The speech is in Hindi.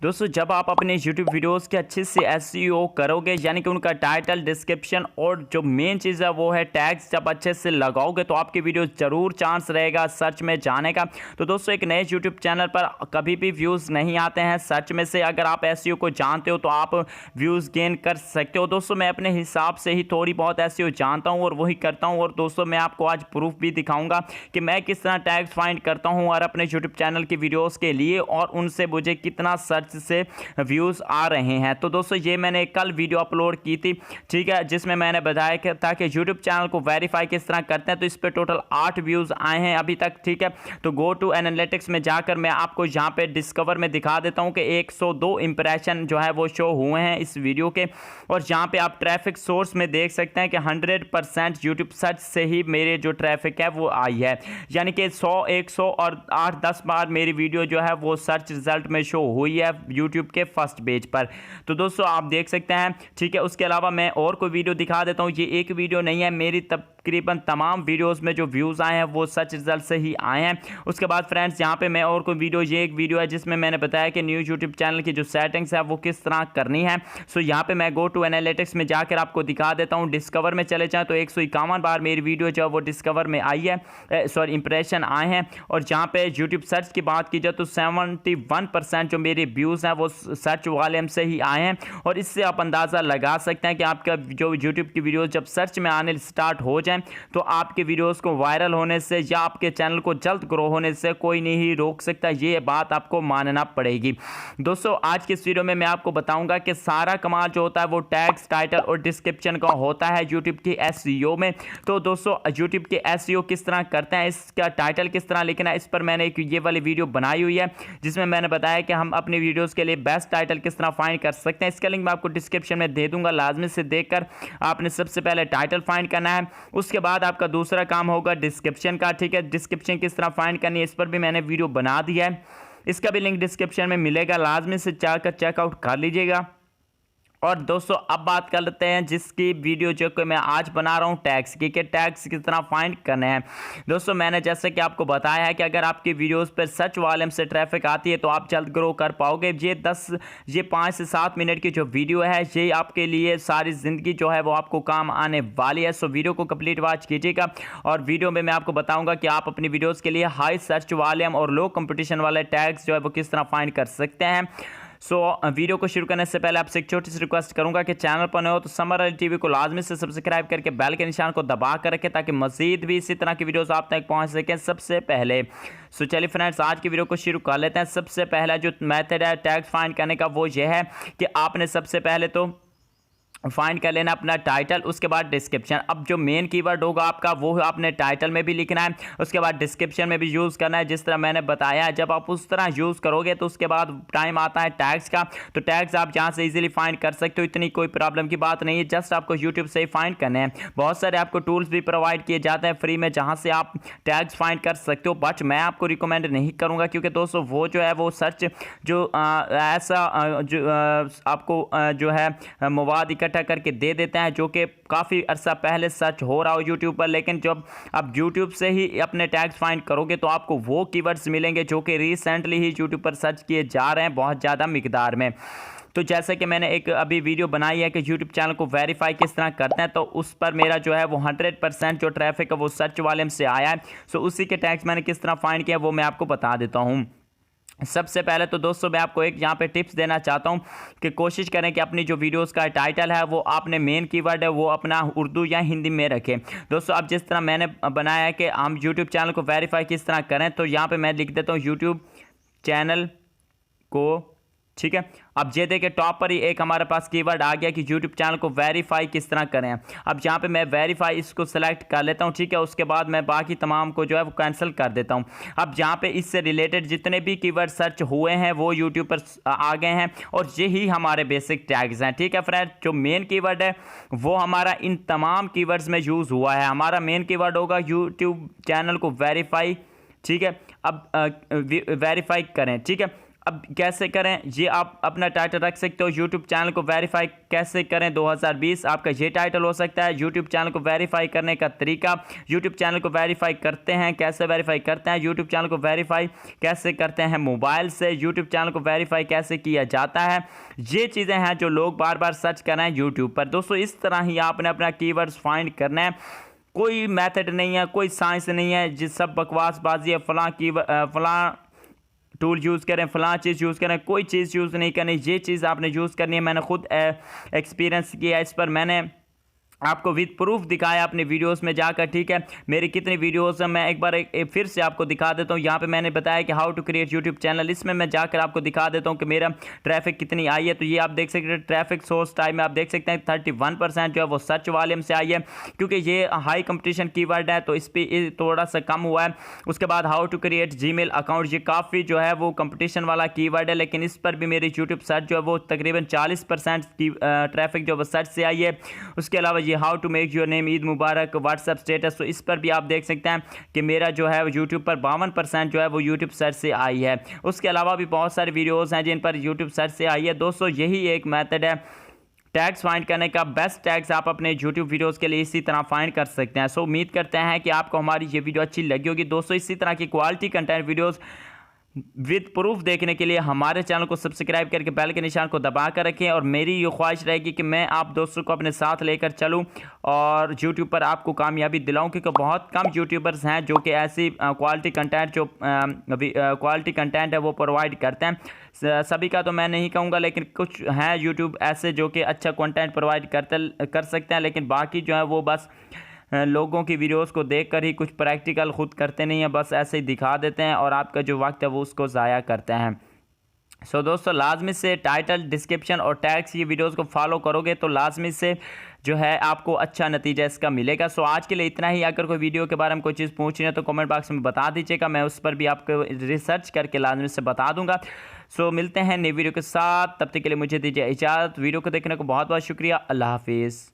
दोस्तों जब आप अपने YouTube वीडियोस के अच्छे से एसईओ करोगे, यानी कि उनका टाइटल, डिस्क्रिप्शन और जो मेन चीज़ है वो है टैग्स, जब अच्छे से लगाओगे तो आपकी वीडियो ज़रूर चांस रहेगा सर्च में जाने का। तो दोस्तों एक नए YouTube चैनल पर कभी भी व्यूज़ नहीं आते हैं सर्च में से। अगर आप एसईओ को जानते हो तो आप व्यूज़ गेन कर सकते हो। दोस्तों मैं अपने हिसाब से ही थोड़ी बहुत एसईओ जानता हूँ और वही करता हूँ। और दोस्तों मैं आपको आज प्रूफ भी दिखाऊंगा कि मैं किस तरह टैग्स फाइंड करता हूँ और अपने YouTube चैनल की वीडियोज़ के लिए, और उनसे मुझे कितना सर्च से व्यूज आ रहे हैं। तो दोस्तों ये मैंने कल वीडियो अपलोड की थी, ठीक है, जिसमें मैंने बताया था कि YouTube चैनल को वेरीफाई किस तरह करते हैं। तो इस पे टोटल 8 व्यूज आए हैं अभी तक, ठीक है। तो गो टू एनालिटिक्स में जाकर मैं आपको यहाँ पे डिस्कवर में दिखा देता हूँ कि 102 इंप्रेशन जो है वो शो हुए हैं इस वीडियो के। और यहाँ पे आप ट्रैफिक सोर्स में देख सकते हैं कि 100% यूट्यूब सर्च से ही मेरे जो ट्रैफिक है वो आई है, यानी कि 100, 100 और 8-10 बार मेरी वीडियो जो है वो सर्च रिजल्ट में शो हुई है YouTube के फर्स्ट पेज पर। तो दोस्तों आप देख सकते हैं, ठीक है। उसके अलावा मैं और कोई वीडियो दिखा देता हूं। ये एक वीडियो नहीं है, मेरी तकरीबन तमाम वीडियोस में जो व्यूज़ आए हैं वो सर्च रिजल्ट से ही आए हैं। उसके बाद फ्रेंड्स यहाँ पे मैं और कोई वीडियो, ये एक वीडियो है जिसमें मैंने बताया कि न्यू यूट्यूब चैनल की जो सेटिंग्स है वो किस तरह करनी है। सो यहाँ पे मैं गो टू एनालिटिक्स में जाकर आपको दिखा देता हूँ। डिस्कवर में चले जाएँ तो 151 बार मेरी वीडियो जो है वो डिस्कवर में आई है, सॉरी इंप्रेशन आए हैं। और जहाँ पे यूट्यूब सर्च की बात की जाए तो 71% जो मेरे व्यूज़ हैं वो सर्च वॉल्यूम से ही आए हैं। और इससे आप अंदाज़ा लगा सकते हैं कि आपका जो यूट्यूब की वीडियोस जब सर्च में आने स्टार्ट हो जाएं तो आपके वीडियोस को वायरल होने से या आपके चैनल को जल्द ग्रो होने से कोई नहीं रोक सकता। ये बात आपको मानना पड़ेगी। दोस्तों आज की इस वीडियो में मैं आपको बताऊंगा कि सारा कमाल जो होता है वो टैग्स, टाइटल और डिस्क्रिप्शन का होता है यूट्यूब की एसईओ में। तो दोस्तों यूट्यूब के एसईओ किस तरह करते हैं, इसका टाइटल किस तरह लिखना है, इस पर मैंने एक ये वाली वीडियो बनाई हुई है जिसमें मैंने बताया कि हम अपनी वीडियोस के लिए बेस्ट टाइटल किस तरह फाइंड कर सकते हैं। इसका लिंक मैं आपको डिस्क्रिप्शन में दे दूंगा, लाजमी से देखकर आपने सबसे पहले टाइटल फाइंड करना है। उसके बाद आपका दूसरा काम होगा डिस्क्रिप्शन का, ठीक है। डिस्क्रिप्शन किस तरह फाइंड करनी है इस पर भी मैंने वीडियो बना दिया है, इसका भी लिंक डिस्क्रिप्शन में मिलेगा, लाजमी से जाकर चेकआउट कर लीजिएगा। और दोस्तों अब बात कर लेते हैं जिसकी वीडियो जो कि मैं आज बना रहा हूं टैग्स की, कि टैग्स किस तरह फाइंड करने हैं। दोस्तों मैंने जैसे कि आपको बताया है कि अगर आपकी वीडियोस पर सर्च वॉल्यूम से ट्रैफिक आती है तो आप जल्द ग्रो कर पाओगे। ये 5 से 7 मिनट की जो वीडियो है ये आपके लिए सारी ज़िंदगी जो है वो आपको काम आने वाली है। सो वीडियो को कंप्लीट वॉच कीजिएगा और वीडियो में मैं आपको बताऊँगा कि आप अपनी वीडियोज़ के लिए हाई सर्च वॉल्यूम और लो कंपटीशन वाले टैग्स जो है वो किस तरह फाइंड कर सकते हैं। वीडियो को शुरू करने से पहले आपसे एक छोटी सी रिक्वेस्ट करूंगा कि चैनल पर नए हो तो समर अली टीवी को लाजमी से सब्सक्राइब करके बेल के निशान को दबा कर रखें ताकि मजीद भी इसी तरह की वीडियोस आप तक पहुंच सकें सबसे पहले। चलिए फ्रेंड्स आज की वीडियो को शुरू कर लेते हैं। सबसे पहला जो मेथड है टैग्स फाइंड करने का वो ये है कि आपने सबसे पहले तो फाइंड कर लेना अपना टाइटल, उसके बाद डिस्क्रिप्शन। अब जो मेन कीवर्ड होगा आपका वो आपने टाइटल में भी लिखना है, उसके बाद डिस्क्रिप्शन में भी यूज़ करना है जिस तरह मैंने बताया है। जब आप उस तरह यूज़ करोगे तो उसके बाद टाइम आता है टैग्स का। तो टैग्स आप जहाँ से इजीली फाइंड कर सकते हो, इतनी कोई प्रॉब्लम की बात नहीं है, जस्ट आपको यूट्यूब से ही फाइंड करने हैं। बहुत सारे आपको टूल्स भी प्रोवाइड किए जाते हैं फ्री में जहाँ से आप टैग्स फाइंड कर सकते हो, बट मैं आपको रिकमेंड नहीं करूँगा क्योंकि दोस्तों वो जो है वो सर्च जो ऐसा जो आपको जो है मवाद इकट्ठा करके दे देते हैं जो कि काफ़ी अरसा पहले सर्च हो रहा हो यूट्यूब पर। लेकिन जब आप यूट्यूब से ही अपने टैग्स फाइंड करोगे तो आपको वो कीवर्ड्स मिलेंगे जो कि रिसेंटली ही यूट्यूब पर सर्च किए जा रहे हैं बहुत ज़्यादा मिकदार में। तो जैसे कि मैंने एक अभी वीडियो बनाई है कि यूट्यूब चैनल को वेरीफाई किस तरह करते हैं, तो उस पर मेरा जो है वो 100% जो ट्रैफिक है वो सर्च वॉल्यूम से आया है। सो उसी के टैग्स मैंने किस तरह फाइंड किया वो मैं आपको बता देता हूँ। सबसे पहले तो दोस्तों मैं आपको एक यहाँ पे टिप्स देना चाहता हूँ कि कोशिश करें कि अपनी जो वीडियोस का टाइटल है वो आपने मेन कीवर्ड है वो अपना उर्दू या हिंदी में रखें। दोस्तों अब जिस तरह मैंने बनाया है कि हम यूट्यूब चैनल को वेरीफाई किस तरह करें, तो यहाँ पे मैं लिख देता हूँ यूट्यूब चैनल को, ठीक है। अब ये देखिए टॉप पर ही एक हमारे पास कीवर्ड आ गया कि यूट्यूब चैनल को वेरीफाई किस तरह करें। अब यहाँ पे मैं वेरीफाई इसको सेलेक्ट कर लेता हूँ, ठीक है। उसके बाद मैं बाकी तमाम को जो है वो कैंसिल कर देता हूँ। अब यहाँ पे इससे रिलेटेड जितने भी कीवर्ड सर्च हुए हैं वो यूट्यूब पर आ गए हैं और यही हमारे बेसिक टैग्स हैं, ठीक है फ्रेंड। जो मेन कीवर्ड है वो हमारा इन तमाम कीवर्ड्स में यूज़ हुआ है। हमारा मेन कीवर्ड होगा यूट्यूब चैनल को वेरीफाई, ठीक है। अब वेरीफाई करें, ठीक है। अब कैसे करें ये आप अपना टाइटल रख सकते हो। यूट्यूब चैनल को वेरीफाई कैसे करें 2020, आपका ये टाइटल हो सकता है। यूट्यूब चैनल को वेरीफाई करने का तरीका, यूट्यूब चैनल को वेरीफाई करते हैं कैसे वेरीफाई करते हैं, यूट्यूब चैनल को वेरीफाई कैसे करते हैं मोबाइल से, यूट्यूब चैनल को वेरीफाई कैसे किया जाता है। ये चीज़ें हैं जो लोग बार बार सर्च कर रहे हैं यूट्यूब पर। दोस्तों इस तरह ही आपने अपना कीवर्ड्स फाइंड करना है। कोई मेथड नहीं है, कोई साइंस नहीं है, जिस सब बकवासबाजी है। फलां टूल यूज़ करें, फलां चीज़ यूज़ करें, कोई चीज़ यूज़ नहीं करनी। ये चीज़ आपने यूज़ करनी है। मैंने खुद एक्सपीरियंस किया इस पर, मैंने आपको विद प्रूफ दिखाया अपने वीडियोस में जाकर। ठीक है, मेरी कितनी वीडियोस हैं मैं एक बार फिर से आपको दिखा देता हूँ। यहाँ पे मैंने बताया कि how to create YouTube channel, इसमें मैं जाकर आपको दिखा देता हूँ कि मेरा ट्रैफिक कितनी आई है। तो ये आप देख सकते हैं ट्रैफिक सोर्स टाइम में आप देख सकते हैं 31% जो है वो सर्च वॉल्यूम से आई है, क्योंकि ये हाई कंपटीशन कीवर्ड है तो इस पर थोड़ा सा कम हुआ है। उसके बाद how to create Gmail account, ये काफ़ी जो है वो कंपटीशन वाला कीवर्ड है, लेकिन इस पर भी मेरी यूट्यूब सर्च जो है वो तकरीबन 40% की ट्रैफिक जो है सर्च से आई है। उसके अलावा ये how to make your name Eid मुबारक व्हाट्सएप स्टेटस, तो इस पर भी आप देख सकते हैं कि मेरा जो है यूट्यूब पर 52% जो है वो यूट्यूब सर्च से आई है। उसके अलावा भी बहुत सारे वीडियोस हैं जिन पर यूट्यूब सर्च से आई है। दोस्तों यही एक मेथड है टैग्स फाइंड करने का। बेस्ट टैग्स आप अपने यूट्यूब वीडियोस के लिए इसी तरह फाइंड कर सकते हैं। सो उम्मीद करते हैं कि आपको हमारी ये वीडियो अच्छी लगी होगी। दोस्तों इसी तरह की quality content videos with proof देखने के लिए हमारे चैनल को सब्सक्राइब करके बेल के निशान को दबा कर रखें, और मेरी ये ख्वाहिश रहेगी कि मैं आप दोस्तों को अपने साथ लेकर चलूं और यूट्यूब पर आपको कामयाबी दिलाऊं, क्योंकि बहुत कम यूट्यूबर्स हैं जो कि ऐसी क्वालिटी कंटेंट जो क्वालिटी कंटेंट है वो प्रोवाइड करते हैं। सभी का तो मैं नहीं कहूँगा, लेकिन कुछ हैं यूट्यूब ऐसे जो कि अच्छा कंटेंट प्रोवाइड कर सकते हैं, लेकिन बाकी जो है वो बस लोगों की वीडियोस को देखकर ही कुछ प्रैक्टिकल खुद करते नहीं हैं, बस ऐसे ही दिखा देते हैं और आपका जो वक्त है वो उसको ज़ाया करते हैं। सो दोस्तों लाजमी से टाइटल, डिस्क्रिप्शन और टैग्स ये वीडियोस को फॉलो करोगे तो लाजमी से जो है आपको अच्छा नतीजा इसका मिलेगा। सो आज के लिए इतना ही। अगर कोई वीडियो के बारे में कोई चीज़ पूछनी है तो कमेंट बॉक्स में बता दीजिएगा, मैं उस पर भी आपको रिसर्च करके लाजमी से बता दूंगा। सो मिलते हैं नई वीडियो के साथ, तब तक के लिए मुझे दीजिए इजाज़त। वीडियो को देखने को बहुत बहुत शुक्रिया। अल्लाह हाफिज़।